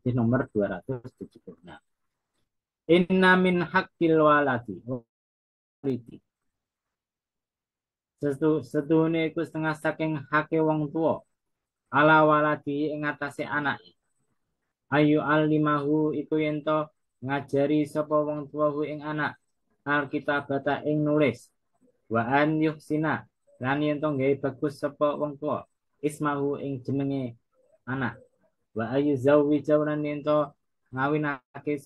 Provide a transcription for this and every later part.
di nomor 276. Inna min haqqil waladi setuhune iku setengah saking hake wong tua ala waladi ing atase anak ayu alimahu iku yento ngajari sapa wong tua hu ing anak alkitabata ing nulis wa an yuhsina lan yento gawe bagus sapa wong tua ismahu ing jenenge anak wa ayu zawwijau lan yento ngawinake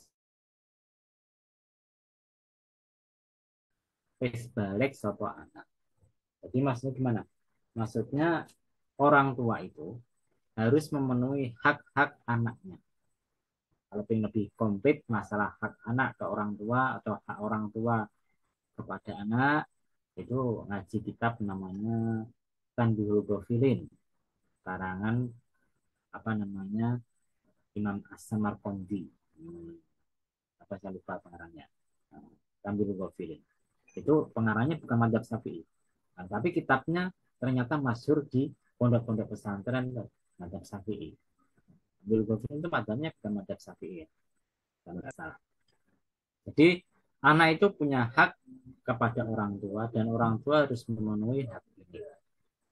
wis balik sapa anak. Jadi maksudnya gimana? Maksudnya orang tua itu harus memenuhi hak-hak anaknya. Kalau ingin lebih komplit masalah hak anak ke orang tua atau hak orang tua kepada anak, itu ngaji kitab namanya Tanbihul Ghafilin, karangan apa namanya Imam As-Samarqandi. Apa saya lupa pengarangnya. Tanbihul Ghafilin. Itu pengarangnya bukan madzhab Syafi'i. Nah, tapi kitabnya ternyata masyhur di pondok-pondok pesantren madzhab Syafi'i. Tanbihul Ghafilin itu madzhabnya bukan madzhab Syafi'i. Kalau salah. Jadi anak itu punya hak kepada orang tua dan orang tua harus memenuhi hak ini.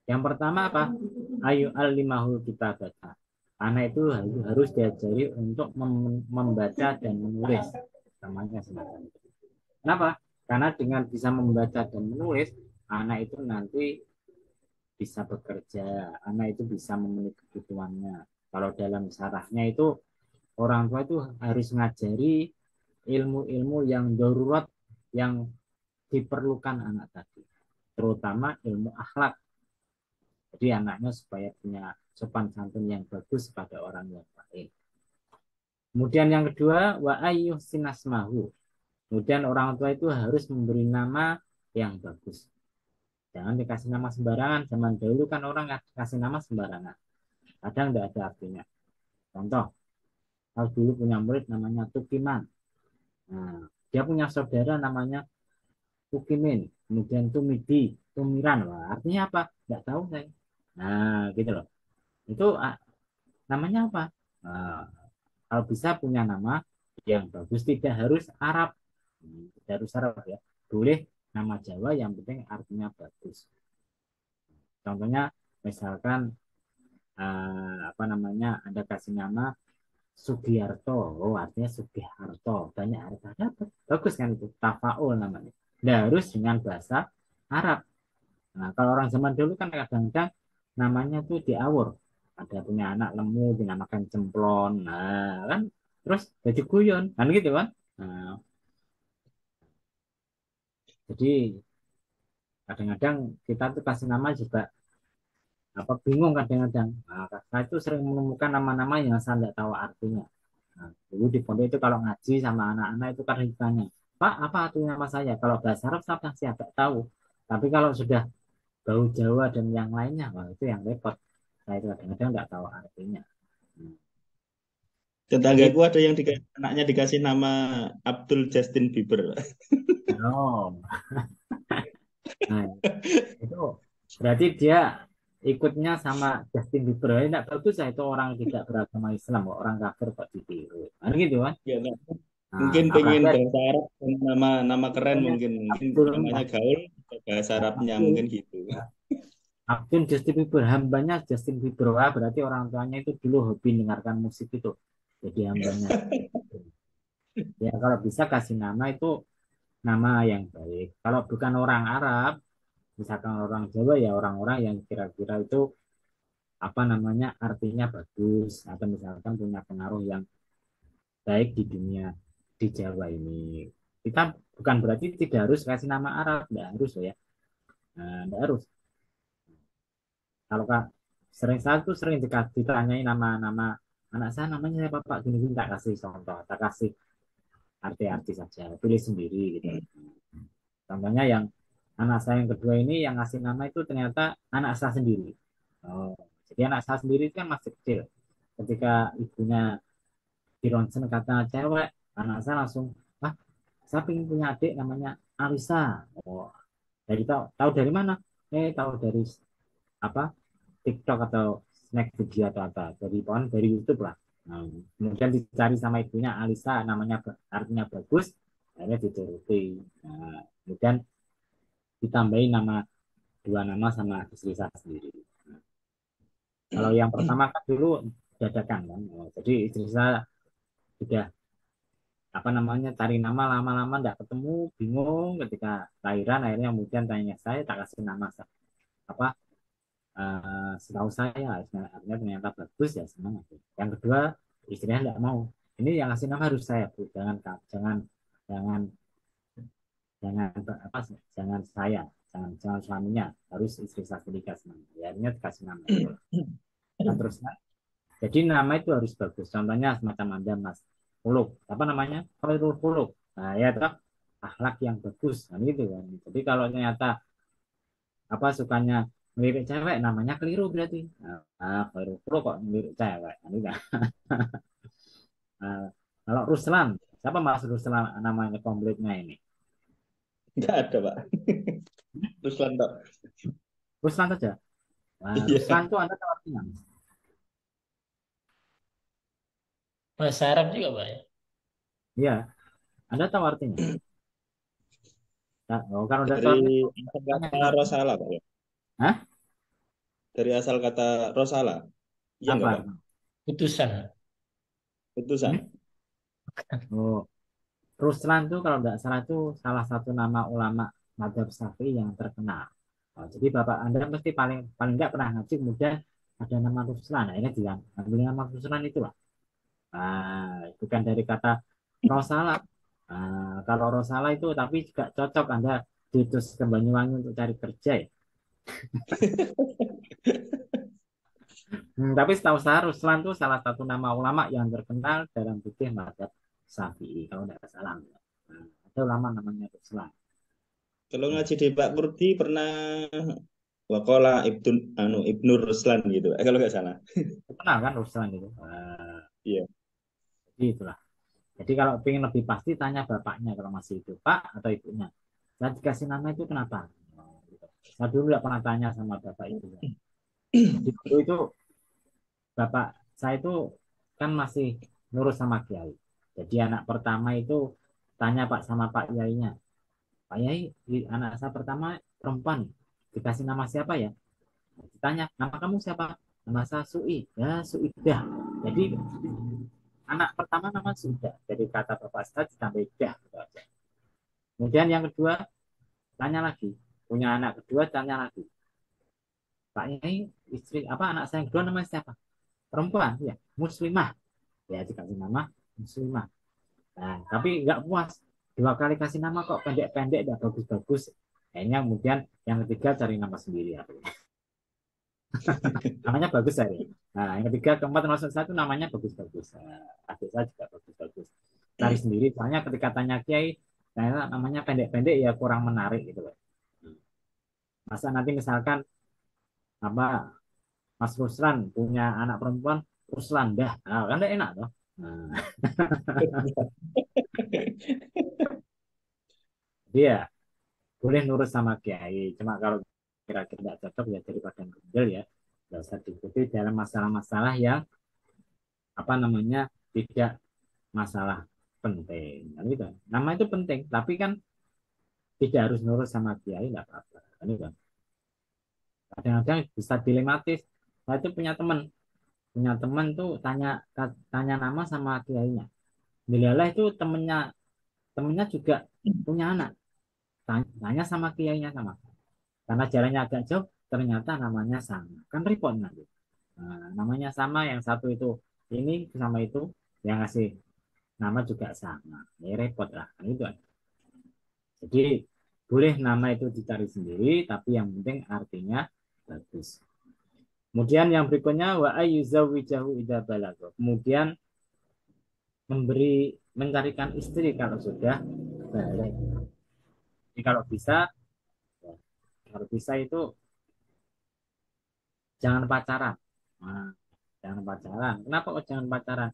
Yang pertama apa? Ayu al-limahul kitabata. Anak itu harus diajari untuk membaca dan menulis. Namanya semacam itu. Kenapa? Karena dengan bisa membaca dan menulis, anak itu nanti bisa bekerja, anak itu bisa memenuhi kebutuhannya. Kalau dalam syarahnya itu orang tua itu harus ngajari ilmu-ilmu yang darurat yang diperlukan anak tadi, terutama ilmu akhlak. Jadi anaknya supaya punya sopan santun yang bagus pada orang yang lain. Kemudian yang kedua, wa ayyuh sinasmahu. Kemudian orang tua itu harus memberi nama yang bagus. Jangan dikasih nama sembarangan. Zaman dahulu kan orang kasih nama sembarangan. Kadang tidak ada artinya. Contoh, kalau dulu punya murid namanya Tukiman. Nah, dia punya saudara namanya Tukimin. Kemudian Tumidi, Tumiran. Wah, artinya apa? Tidak tahu saya. Nah, gitu loh. Itu namanya apa? Nah, kalau bisa punya nama yang bagus, tidak harus Arab. Tidak harus Arab ya. Boleh nama Jawa yang penting artinya bagus. Contohnya misalkan apa namanya? Anda kasih nama Sugiarto, oh artinya Sugiharto, banyak harta dapat, bagus kan itu, tafaul namanya. Nah, harus dengan bahasa Arab. Nah, kalau orang zaman dulu kan kadang-kadang namanya tuh diawur, ada punya anak lemu dinamakan Cemplon, nah kan, terus jadi guyon, kan gitu kan. Nah, jadi kadang-kadang kita tuh kasih nama juga apa bingung kadang-kadang. Nah, saya itu sering menemukan nama-nama yang saya tidak tahu artinya. Nah, dulu di pondok itu kalau ngaji sama anak-anak itu kadang ditanya, Pak, apa artinya nama saya? Kalau bahasa Arab saya pasti agak tahu. Tapi kalau sudah bau Jawa dan yang lainnya, wah itu yang repot. Saya itu kadang-kadang nggak tahu artinya. Hmm. Tetanggaku Jadi, ada yang anaknya dikasih nama Abdul Justin Bieber. oh, nah itu berarti dia ikutnya sama Justin Bieber. Tidak bagus ya itu orang tidak beragama Islam, orang kafir kok ditiru. Kan gitu kan? Ya, nah, Nah, mungkin pengen apalagi bahasa Arab dan nama nama keren namanya mungkin Abdul, namanya gaul bahasa ya, Arabnya Abdul, mungkin gitu. ya, Abdul Justin Bieber, hambanya Justin Bieber. Wah, berarti orang tuanya itu dulu hobi dengarkan musik itu. Jadi hambanya. Ya, kalau bisa kasih nama itu nama yang baik. Kalau bukan orang Arab, misalkan orang Jawa ya orang-orang yang kira-kira itu apa namanya artinya bagus atau misalkan punya pengaruh yang baik di dunia di Jawa ini. Kita bukan berarti tidak harus kasih nama Arab, tidak harus ya. Nah, tidak harus. Kalau Kak sering saya tuh sering ditanyai nama-nama anak saya namanya siapa Pak gini-gini tak kasih contoh, tak kasih arti-arti saja, pilih sendiri gitu. Contohnya yang anak saya yang kedua ini yang ngasih nama itu ternyata anak saya sendiri. Oh, jadi anak saya sendiri itu kan masih kecil. Ketika ibunya di ronsen kata cewek, anak saya langsung, ah, saya ingin punya adik namanya Alisa. Oh, dari tahu dari mana? Tahu dari apa? TikTok atau snack video atau apa. Dari pohon dari YouTube lah. Nah, kemudian dicari sama ibunya Alisa, namanya artinya bagus, akhirnya dituruti. Nah, kemudian ditambahin nama dua nama sama istri saya sendiri. Nah, kalau yang pertama kan dulu dadakan kan. Oh, jadi istri saya sudah apa namanya cari nama lama-lama tidak ketemu, bingung ketika lahiran, akhirnya kemudian tanya saya, tak kasih nama apa setahu saya, artinya ternyata bagus, ya senang aku. Yang kedua, istrinya tidak mau, ini yang kasih nama harus saya, Bu, jangan jangan jangan jangan apa jangan saya, jangan suaminya, harus istri saya sendiri kasih nama. Ya, akhirnya dikasih nama itu. Nah, terusnya jadi nama itu harus bagus, contohnya semacam Anda Mas Fuluk, apa namanya, Khairul Fuluk, nah ya toh, akhlak yang bagus, nah gitu kan. Jadi kalau ternyata apa sukanya melirik cewek, namanya keliru berarti. Nah, Khairul Fuluk kok melirik cewek, nah, gitu. Nah, kalau Ruslan, siapa Mas Ruslan namanya komplitnya ini? Nggak ada, Pak. Ruslan, Pak. Ruslan saja. Nah, Ruslan Iya. itu Anda tahu artinya? Bahasa Arab juga, Pak ya. Iya, Anda tahu artinya? Nah, oh, kan udah tahu Dari artinya, asal tanya kata artinya. Rosala, Pak ya. Hah? Dari asal kata Rosala. Iya nggak, Pak? Apa? Putusan. Hmm? Putusan. Oh, Ruslan itu kalau nggak salah itu salah satu nama ulama Madzhab Syafi'i yang terkenal. Oh, jadi Bapak Anda mesti paling paling nggak pernah ngaji, kemudian ada nama Ruslan. Nah, ini bilang, ambil nama Ruslan itu lah. Bukan dari kata Rosala. Kalau Rosala itu tapi juga cocok Anda diutus ke Banyuwangi untuk cari kerja ya. Tapi setahu saya Ruslan itu salah satu nama ulama yang terkenal dalam fikih Madzhab Syafi'i kalau tidak salah. Ada ulama namanya Ruslan. Kalau ngaji di Pak Kurdi pernah Wakola Ibnu Ruslan gitu. Kalau nggak salah. Kenal kan Ruslan itu. Iya. Jadi itulah. Jadi kalau ingin lebih pasti tanya bapaknya kalau masih itu, Pak atau ibunya. Saya dikasih nama itu kenapa? Gitu. Saya dulu nggak pernah tanya sama bapak itu. Jadi dulu itu bapak saya itu kan masih nurut sama Kiai. Jadi anak pertama itu tanya Pak sama Pak Yainya. Pak Yai, anak saya pertama perempuan. Dikasih nama siapa ya? Ditanya, nama kamu siapa? Nama saya Sui. Ya, Suidah. Jadi anak pertama nama Sudah. Jadi kata bapak saya ditambah dah. Gitu aja. Kemudian yang kedua, tanya lagi. Punya anak kedua, tanya lagi. Pak Yai, istri apa anak saya yang kedua namanya siapa? Perempuan, ya. Muslimah. Ya, dikasih nama Muslimah. Nah, tapi nggak puas. Dua kali kasih nama kok pendek-pendek, nggak bagus-bagus. Akhirnya kemudian yang ketiga cari nama sendiri. Ya. Namanya bagus saya. Nah, yang ketiga, keempat, termasuk satu namanya bagus-bagus. Adik saya juga bagus-bagus. Cari sendiri, soalnya ketika tanya Kiai, ternyata namanya pendek-pendek ya kurang menarik gitu loh. Masa nanti misalkan apa Mas Ruslan punya anak perempuan, Ruslan dah, nah, kan enak toh. Nah, dia boleh nurut sama Kiai, cuma kalau kira-kira tidak cocok ya daripada gondel ya, nggak usah diikuti dalam masalah-masalah yang apa namanya tidak masalah penting kan gitu. Nama itu penting tapi kan tidak harus nurut sama kiai, nggak apa-apa kan gitu. Kadang-kadang bisa dilematis. Saya itu punya teman tuh tanya tanya nama sama kiainya. Dilalah itu temennya juga punya anak, tanya sama kiainya sama, karena jalannya agak jauh ternyata namanya sama kan repot nanti. Namanya sama, yang satu itu ini sama itu yang ngasih nama juga sama, ya repot lah kan itu. Jadi boleh nama itu dicari sendiri, tapi yang penting artinya bagus. Kemudian yang berikutnya wa ayyuzawijahu idza balagha. Kemudian mencarikan istri kalau sudah balik. Jadi kalau bisa, ya, kalau bisa itu jangan pacaran. Nah, jangan pacaran. Kenapa kok jangan pacaran?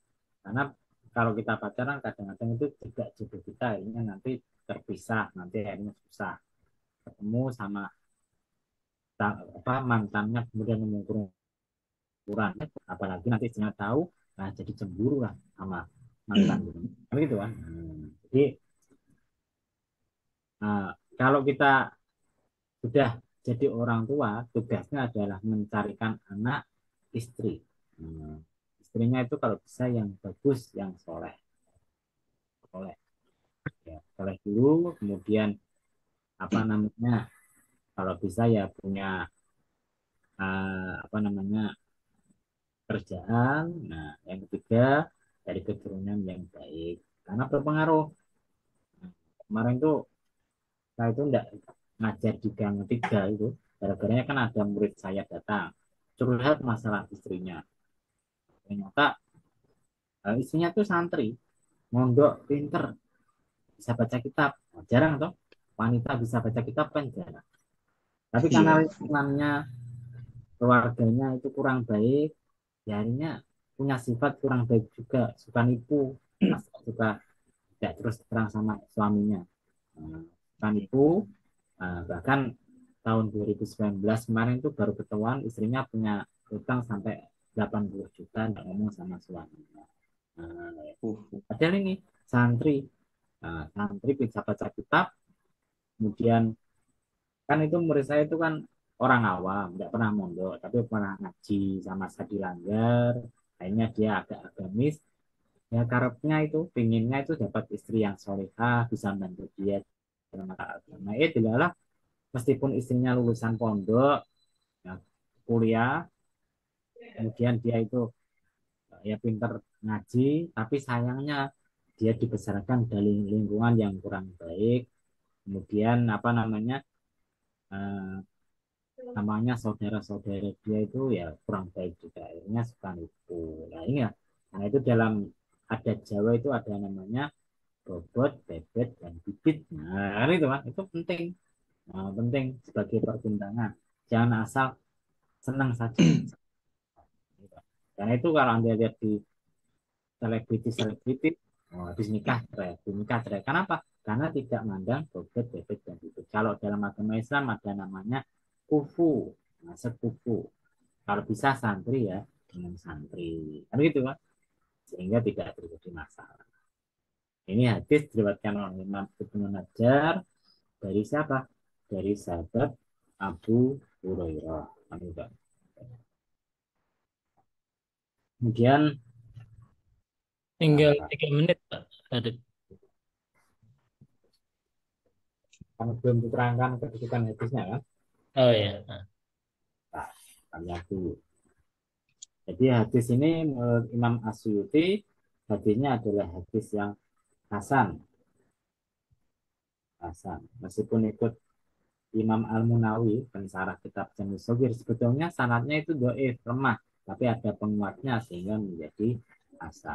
Karena kalau kita pacaran kadang-kadang itu juga jodoh kita akhirnya nanti terpisah, nanti akhirnya susah ketemu sama apa mantannya, kemudian mengurung ukuran, apalagi nanti istrinya tahu nah jadi cemburu lah sama mantan gitu. Kan gitu kan. Jadi kalau kita sudah jadi orang tua, tugasnya adalah mencarikan anak istri. Hmm, Istrinya itu kalau bisa yang bagus, yang soleh, soleh, ya, soleh dulu, kemudian apa namanya, kalau bisa ya punya apa namanya kerjaan. Nah, yang ketiga dari keturunan yang baik, karena berpengaruh. Nah, kemarin tuh saya itu enggak ngajar di gang 3 itu, gara-garanya kan ada murid saya datang curhat masalah istrinya. Ternyata istrinya tuh santri, mondok, pinter, bisa baca kitab. Nah, jarang tuh wanita bisa baca kitab kan jarang. Tapi karena Iya. lingkungannya, keluarganya itu kurang baik, ya akhirnya punya sifat kurang baik juga, suka nipu, suka tidak terus terang sama suaminya. Suka nipu, bahkan tahun 2019 kemarin tuh baru ketahuan istrinya punya utang sampai 80 juta, nggak ngomong sama suaminya. Nah, padahal ini santri. Santri bisa baca kitab, kemudian kan itu murid saya itu kan orang awam, nggak pernah mondok, tapi pernah ngaji sama saya dilanggar. Akhirnya dia agak agamis, ya karepnya itu, pinginnya itu dapat istri yang solehah, bisa membantu dia dalam masalah agama. Dilalah, meskipun istrinya lulusan pondok, ya, kuliah, kemudian dia itu ya pinter ngaji, tapi sayangnya dia dibesarkan dari lingkungan yang kurang baik. Kemudian apa namanya, eh, namanya saudara-saudara dia itu ya kurang baik juga, akhirnya suka nipu. Nah ini ya, nah itu dalam adat Jawa itu ada namanya bobot, bebet, dan bibit. Nah itu kan itu penting. Nah, penting sebagai pertimbangan, jangan asal senang saja. Karena itu kalau anda lihat di selebriti, oh, habis nikah cerai, habis nikah cerai. Kenapa? Karena tidak mandang bobot, bebet, dan bibit. Kalau dalam agama Islam ada namanya kufu, nah, sekufu. Kalau bisa santri ya dengan santri, kan gitu kan, sehingga tidak terjadi masalah. Ini hadis diriwayatkan oleh Imam Ibnu Najjar dari siapa? Dari sahabat Abu Hurairah. Kan gitu. Kemudian Tinggal 3 menit, Pak. Adit. karena belum diterangkan kedudukan hadisnya kan, Oh ya. nah, kami dulu. Jadi hadis ini menurut Imam Asyuti, hadisnya adalah hadis yang hasan. Hasan. Meskipun ikut Imam Al-Munawi, pensarah kitab Jami Shogir, sebetulnya sanadnya itu doif, lemah, tapi ada penguatnya sehingga menjadi hasan.